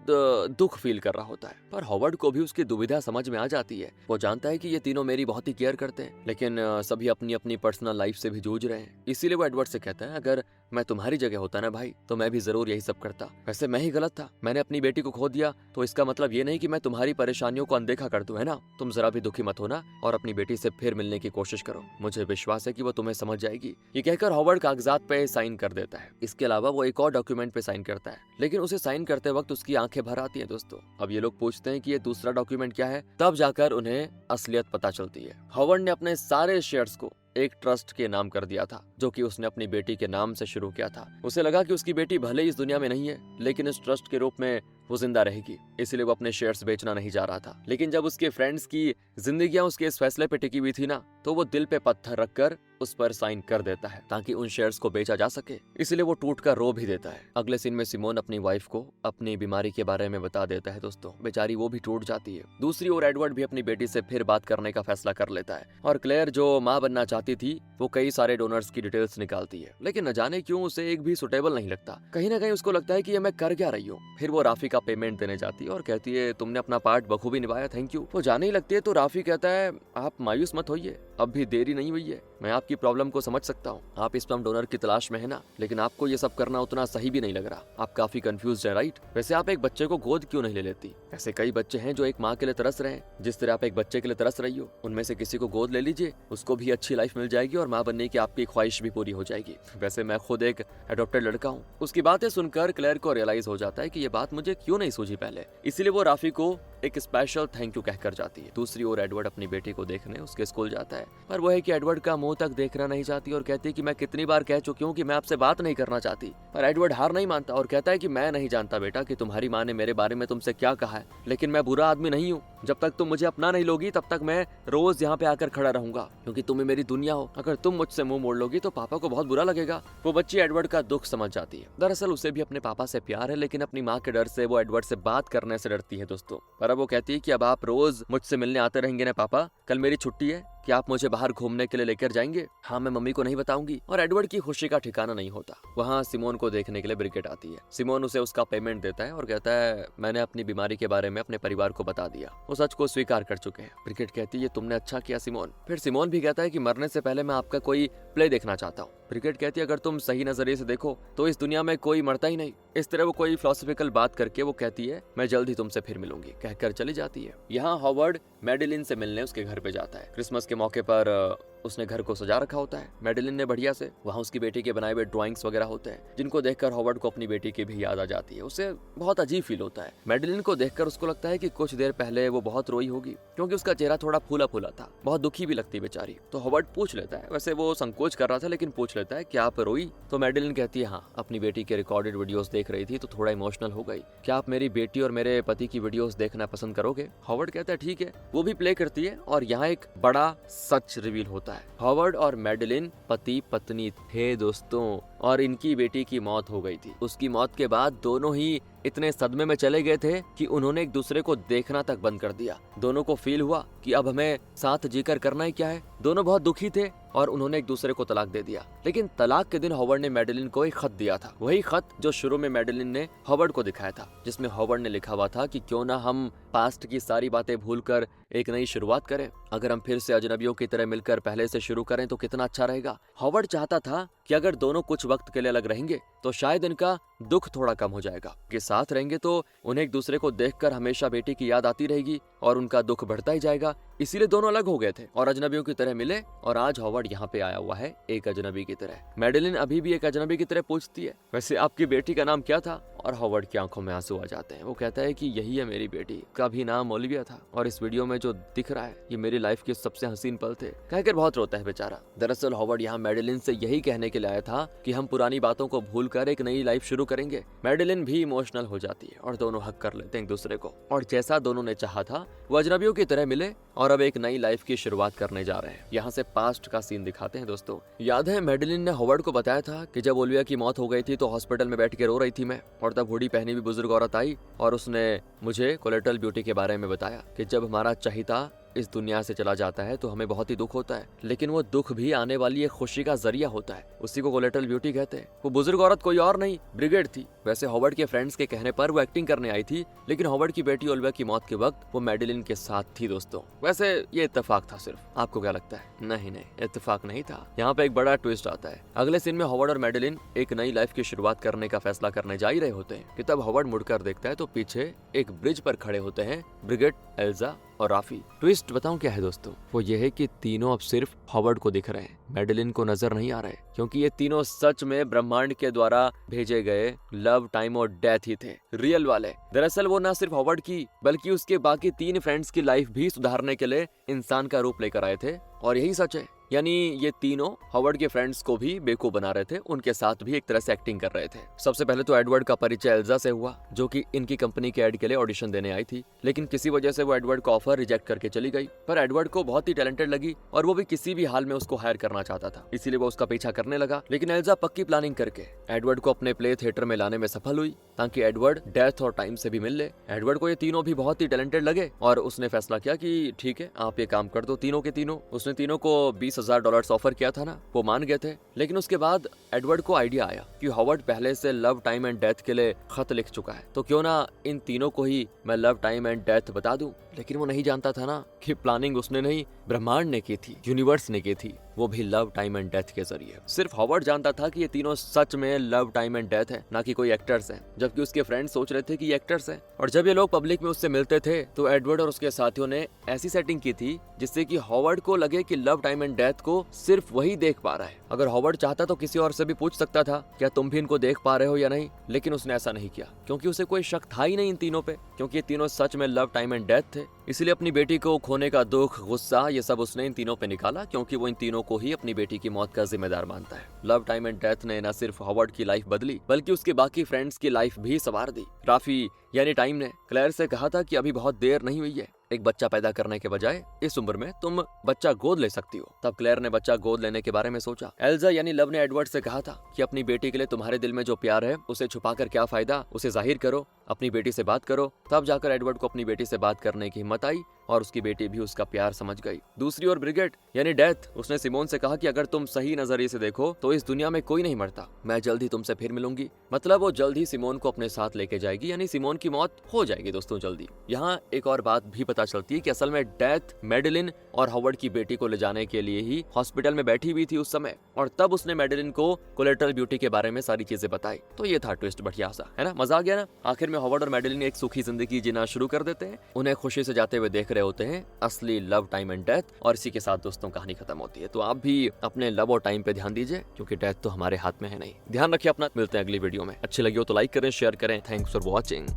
दुख फील कर रहा होता है। पर हॉवर्ड को भी उसकी दुविधा समझ में आ जाती है। वो जानता है कि ये तीनों मेरी बहुत ही केयर करते हैं, लेकिन सभी अपनी अपनी पर्सनल लाइफ से भी जूझ रहे हैं। इसीलिए वो एडवर्ड से कहता है, अगर मैं तुम्हारी जगह होता ना भाई, तो मैं भी जरूर यही सब करता। वैसे मैं ही गलत था, मैंने अपनी बेटी को खो दिया, तो इसका मतलब ये नहीं कि मैं तुम्हारी परेशानियों को अनदेखा कर दूं, है ना? तुम जरा भी दुखी मत होना और अपनी बेटी से फिर मिलने की कोशिश करो। मुझे विश्वास है कि वो तुम्हें समझ जाएगी। ये कहकर हॉवर्ड कागजात पे साइन कर देता है। इसके अलावा वो एक और डॉक्यूमेंट पे साइन करता है, लेकिन उसे साइन करते वक्त उसकी आंखें भर आती हैं दोस्तों। अब ये लोग पूछते हैं कि ये दूसरा डॉक्यूमेंट क्या है, तब जाकर उन्हें असलियत पता चलती है। हॉवर्ड ने अपने सारे शेयर्स को एक ट्रस्ट के नाम कर दिया था, जो कि उसने अपनी बेटी के नाम से शुरू किया था। उसे लगा कि उसकी बेटी भले इस दुनिया में नहीं है, लेकिन इस ट्रस्ट के रूप में वो जिंदा रहेगी, इसलिए वो अपने शेयर्स बेचना नहीं जा रहा था। लेकिन जब उसके फ्रेंड्स की जिंदगियां उसके इस फैसले पे टिकी हुई थी ना, तो वो दिल पे पत्थर रखकर उस पर साइन कर देता है ताकि उन शेयर्स को बेचा जा सके। इसलिए वो टूट कर रो भी देता है। अगले सीन में सिमोन अपनी वाइफ को अपनी बीमारी के बारे में बता देता है दोस्तों। बेचारी वो भी टूट जाती है। दूसरी ओर एडवर्ड भी अपनी बेटी से फिर बात करने का फैसला कर लेता है और क्लेयर जो माँ बनना चाहती थी, वो कई सारे डोनर्स की डिटेल्स निकालती है, लेकिन न जाने क्यों उसे एक भी सुटेबल नहीं लगता। कहीं ना कहीं उसको लगता है कि ये मैं कर क्या रही हूँ। फिर वो राफी का पेमेंट देने जाती है और कहती है, तुमने अपना पार्ट बखूबी निभाया, थैंक यू। वो जाने ही लगती है तो राफी कहता है, आप मायूस मत होइए, अब भी देरी नहीं हुई है, मैं आपकी प्रॉब्लम को समझ सकता हूँ। आप स्पर्म डोनर की तलाश में है ना, लेकिन आपको ये सब करना उतना सही भी नहीं लग रहा। आप काफी कंफ्यूज है, राइट? वैसे आप एक बच्चे को गोद क्यों नहीं ले लेती? ऐसे कई बच्चे हैं जो एक माँ के लिए तरस रहे हैं, जिस तरह आप एक बच्चे के लिए तरस रही हो। उनमें से किसी को गोद ले लीजिए, उसको भी अच्छी लाइफ मिल जाएगी और माँ बनने की आपकी ख्वाहिश भी पूरी हो जाएगी। वैसे मैं खुद एक अडॉप्टेड लड़का हूँ। उसकी बातें सुनकर क्लेयर को रियलाइज हो जाता है कि ये बात मुझे क्यों नहीं सूझी पहले, इसीलिए वो राफी को एक स्पेशल थैंक यू कहकर जाती है। दूसरी ओर एडवर्ड अपनी बेटी को देखने उसके स्कूल जाता है, पर वो है कि एडवर्ड का मुंह तक देखना नहीं चाहती और कहती है कि मैं कितनी बार कह चुकी हूँ कि मैं आपसे बात नहीं करना चाहती। पर एडवर्ड हार नहीं मानता और कहता है कि मैं नहीं जानता बेटा कि तुम्हारी माँ ने मेरे बारे में तुमसे क्या कहा है, लेकिन मैं बुरा आदमी नहीं हूँ। जब तक तुम मुझे अपना नहीं लोगी तब तक मैं रोज यहाँ पे आकर खड़ा रहूंगा, क्योंकि तुम ही मेरी दुनिया हो। अगर तुम मुझसे मुंह मोड़ लोगी तो पापा को बहुत बुरा लगेगा। वो बच्ची एडवर्ड का दुख समझ जाती है। दरअसल उसे भी अपने पापा से प्यार है, लेकिन अपनी माँ के डर से वो एडवर्ड से बात करने से डरती है दोस्तों। पर अब वो कहती है कि अब आप रोज मुझसे मिलने आते रहेंगे ना पापा, कल मेरी छुट्टी है, क्या आप मुझे बाहर घूमने के लिए लेकर जाएंगे? हाँ, मैं मम्मी को नहीं बताऊंगी। और एडवर्ड की खुशी का ठिकाना नहीं होता। वहाँ सिमोन को देखने के लिए ब्रिकेट आती है। सिमोन उसे उसका पेमेंट देता है और कहता है, मैंने अपनी बीमारी के बारे में अपने परिवार को बता दिया, वो सच को स्वीकार कर चुके हैं। ब्रिकेट कहती है, तुमने अच्छा किया सिमोन। फिर सिमोन भी कहता है कि मरने से पहले मैं आपका कोई प्ले देखना चाहता हूँ। ब्रिकेट कहती है, अगर तुम सही नजरिए से देखो तो इस दुनिया में कोई मरता ही नहीं। इस तरह वो कोई फिलोसॉफिकल बात करके वो कहती है, मैं जल्द ही तुमसे फिर मिलूंगी, कहकर चली जाती है। यहाँ हॉवर्ड मैडेलिन से मिलने उसके घर पे जाता है। क्रिसमस के मौके पर उसने घर को सजा रखा होता है मैडेलिन ने बढ़िया से। वहाँ उसकी बेटी के बनाए हुए ड्राइंग्स वगैरह होते हैं, जिनको देखकर हॉवर्ड को अपनी बेटी की भी याद आ जाती है। उसे बहुत अजीब फील होता है। मैडेलिन को देखकर उसको लगता है कि कुछ देर पहले वो बहुत रोई होगी, क्योंकि उसका चेहरा थोड़ा फूला फूला था, बहुत दुखी भी लगती बेचारी। तो हॉवर्ड पूछ लेता है, वैसे वो संकोच कर रहा था लेकिन पूछ लेता है, क्या आप रोई? तो मैडेलिन कहती है, हाँ, अपनी बेटी के रिकॉर्डेड वीडियोस देख रही थी तो थोड़ा इमोशनल हो गई। क्या आप मेरी बेटी और मेरे पति की वीडियोस देखना पसंद करोगे? हॉवर्ड कहता है, ठीक है। वो भी प्ले करती है और यहाँ एक बड़ा सच रिवील होता है। हॉवर्ड और मैडेलिन पति पत्नी थे दोस्तों, और इनकी बेटी की मौत हो गई थी। उसकी मौत के बाद दोनों ही इतने सदमे में चले गए थे कि उन्होंने एक दूसरे को देखना तक बंद कर दिया। दोनों को फील हुआ कि अब हमें साथ जीकर करना ही क्या है। दोनों बहुत दुखी थे और उन्होंने एक दूसरे को तलाक दे दिया। लेकिन तलाक के दिन हॉवर्ड ने मैडेलिन को एक खत दिया था, वही खत जो शुरू में मैडेलिन ने हॉवर्ड को दिखाया था, जिसमें हॉवर्ड ने लिखा हुआ था कि क्यों ना हम पास्ट की सारी बातें भूलकर एक नई शुरुआत करें। अगर हम फिर से अजनबियों की तरह मिलकर पहले से शुरू करें तो कितना अच्छा रहेगा। हॉवर्ड चाहता था कि अगर दोनों कुछ वक्त के लिए अलग रहेंगे तो शायद इनका दुख थोड़ा कम हो जाएगा। कि साथ रहेंगे तो उन्हें एक दूसरे को देखकर हमेशा बेटी की याद आती रहेगी और उनका दुख बढ़ता ही जाएगा। इसीलिए दोनों अलग हो गए थे और अजनबियों की तरह मिले, और आज हॉवर्ड यहाँ पे आया हुआ है एक अजनबी की तरह। मैडेलिन अभी भी एक अजनबी की तरह पूछती है, वैसे आपकी बेटी का नाम क्या था? और हॉवर्ड की आंखों में आंसू आ जाते हैं। वो कहता है कि यही है मेरी बेटी, का भी नाम ओलिविया था, और इस वीडियो में जो दिख रहा है ये मेरी लाइफ के सबसे हसीन पल थे, कहकर बहुत रोता है बेचारा। दरअसल हॉवर्ड यहाँ मैडेलिन से यही कहने के लिए आया था कि हम पुरानी बातों को भूलकर एक नई लाइफ शुरू करेंगे। मैडेलिन भी इमोशनल हो जाती है और दोनों हक कर लेते हैं एक दूसरे को, और जैसा दोनों ने चाहा था वो अजनबियों की तरह मिले और अब एक नई लाइफ की शुरुआत करने जा रहे हैं। यहाँ से पास्ट का सीन दिखाते हैं दोस्तों। याद है मैडेलिन ने हॉवर्ड को बताया था कि जब ओलिविया की मौत हो गई थी तो हॉस्पिटल में बैठ के रो रही थी मैं, और तब हुडी पहनी हुई बुजुर्ग औरत आई और उसने मुझे कोलेटरल ब्यूटी के बारे में बताया कि जब हमारा चहिता इस दुनिया से चला जाता है तो हमें बहुत ही दुख होता है, लेकिन वो दुख भी आने वाली एक खुशी का जरिया होता है। उसी को कोलेटरल ब्यूटी कहते हैं। वो बुजुर्ग औरत कोई और नहीं, ब्रिगेड थी। वैसे हॉवर्ड के फ्रेंड्स के कहने पर वो एक्टिंग करने आई थी, लेकिन हॉवर्ड की बेटी ओलिविया की मौत के वक्त वो मैडेलिन के साथ थी दोस्तों। वैसे ये इत्तेफाक था सिर्फ, आपको क्या लगता है? नहीं, इत्तेफाक नहीं था। यहाँ पे एक बड़ा ट्विस्ट आता है। अगले सीन में हॉवर्ड और मैडेलिन एक नई लाइफ की शुरुआत करने का फैसला करने जा ही रहे होते हैं कि तब हॉवर्ड मुड़कर देखता है तो पीछे एक ब्रिज पर खड़े होते हैं ब्रिगेड, एल्जा और राफी। ट्विस्ट बताऊं क्या है दोस्तों? वो ये है कि तीनों अब सिर्फ हॉवर्ड को दिख रहे हैं, मैडेलिन को नजर नहीं आ रहे, क्योंकि ये तीनों सच में ब्रह्मांड के द्वारा भेजे गए लव, टाइम और डेथ ही थे, रियल वाले। दरअसल वो न सिर्फ हॉवर्ड की बल्कि उसके बाकी 3 फ्रेंड्स की लाइफ भी सुधारने के लिए इंसान का रूप लेकर आए थे, और यही सच है। यानी ये तीनों हॉवर्ड के फ्रेंड्स को भी बेवकूफ बना रहे थे, उनके साथ भी एक तरह से एक्टिंग कर रहे थे। सबसे पहले तो एडवर्ड का परिचय एल्जा से हुआ, जो कि इनकी कंपनी के एड के लिए ऑडिशन देने आई थी, लेकिन किसी वजह से वो एडवर्ड का ऑफर रिजेक्ट करके चली गई। पर एडवर्ड को बहुत ही टैलेंटेड लगी और वो भी किसी भी हाल में उसको हायर करना चाहता था, इसीलिए वो उसका पीछा करने लगा। लेकिन एल्जा पक्की प्लानिंग करके एडवर्ड को अपने प्ले थिएटर में लाने में सफल हुई, ताकि एडवर्ड डेथ और टाइम से भी मिल ले। एडवर्ड को ये तीनों भी बहुत ही टैलेंटेड लगे और उसने फैसला किया कि ठीक है, आप ये काम कर दो तीनों के तीनों। उसने तीनों को $20,000 ऑफर किया था ना, वो मान गए थे। लेकिन उसके बाद एडवर्ड को आइडिया आया कि हॉवर्ड पहले से लव, टाइम एंड डेथ के लिए खत लिख चुका है, तो क्यों ना इन तीनों को ही मैं लव, टाइम एंड डेथ बता दूं। लेकिन वो नहीं जानता था ना कि प्लानिंग उसने नहीं, ब्रह्मांड ने की थी, यूनिवर्स ने की थी, वो भी लव, टाइम एंड डेथ के जरिए। सिर्फ हॉवर्ड जानता था कि ये तीनों सच में लव, टाइम एंड डेथ है, ना कि कोई एक्टर्स हैं, जबकि उसके फ्रेंड्स सोच रहे थे कि ये एक्टर्स हैं। और जब ये लोग पब्लिक में उससे मिलते थे तो एडवर्ड और उसके साथियों ने ऐसी सेटिंग की थी जिससे कि हॉवर्ड को लगे कि लव, टाइम एंड डेथ को सिर्फ वही देख पा रहा है। अगर हॉवर्ड चाहता तो किसी और से भी पूछ सकता था, क्या तुम भी इनको देख पा रहे हो या नहीं, लेकिन उसने ऐसा नहीं किया, क्योंकि उसे कोई शक था ही नहीं इन तीनों पे, क्योंकि ये तीनों सच में लव, टाइम एंड डेथ थे। इसलिए अपनी बेटी को खोने का दुख, गुस्सा, ये सब उसने इन तीनों पे निकाला, क्योंकि वो इन तीनों को ही अपनी बेटी की मौत का जिम्मेदार मानता है। लव, टाइम एंड डेथ ने न सिर्फ हॉवर्ड की लाइफ बदली, बल्कि उसके बाकी फ्रेंड्स की लाइफ भी संवार दी। राफी यानी टाइम ने क्लेयर से कहा था कि अभी बहुत देर नहीं हुई है, एक बच्चा पैदा करने के बजाय इस उम्र में तुम बच्चा गोद ले सकती हो। तब क्लेयर ने बच्चा गोद लेने के बारे में सोचा। एल्जा यानी लव ने एडवर्ड से कहा था कि अपनी बेटी के लिए तुम्हारे दिल में जो प्यार है उसे छुपाकर क्या फायदा, उसे जाहिर करो, अपनी बेटी से बात करो। तब जाकर एडवर्ड को अपनी बेटी से बात करने की हिम्मत आई और उसकी बेटी भी उसका प्यार समझ गई। दूसरी ओर ब्रिगेड यानी डेथ, उसने सिमोन से कहा कि अगर तुम सही नजरिए से देखो तो इस दुनिया में कोई नहीं मरता, मैं जल्द ही तुमसे फिर मिलूंगी। मतलब वो जल्द ही सिमोन को अपने साथ लेके जाएगी, यानी सिमोन की मौत हो जाएगी दोस्तों जल्दी। यहाँ एक और बात भी पता चलती है कि असल में डेथ मैडेलिन और हॉवर्ड की बेटी को ले जाने के लिए ही हॉस्पिटल में बैठी हुई थी उस समय, और तब उसने मैडेलिन को कोलेटरल ब्यूटी के बारे में सारी चीजें बताई। तो ये था ट्विस्ट, बढ़िया सा है ना, मजा आ गया ना। आखिर में हॉवर्ड और मैडेलिन एक सुखी जिंदगी जीना शुरू कर देते हैं, उन्हें खुशी से जाते हुए देख रहे होते हैं असली लव, टाइम एंड डेथ, और इसी के साथ दोस्तों कहानी खत्म होती है। तो आप भी अपने लव और टाइम पे ध्यान दीजिए, क्योंकि डेथ तो हमारे हाथ में है नहीं। ध्यान रखिए अपना, मिलते हैं अगली वीडियो में। अच्छी लगी हो तो लाइक करें, शेयर करें। Thanks for watching.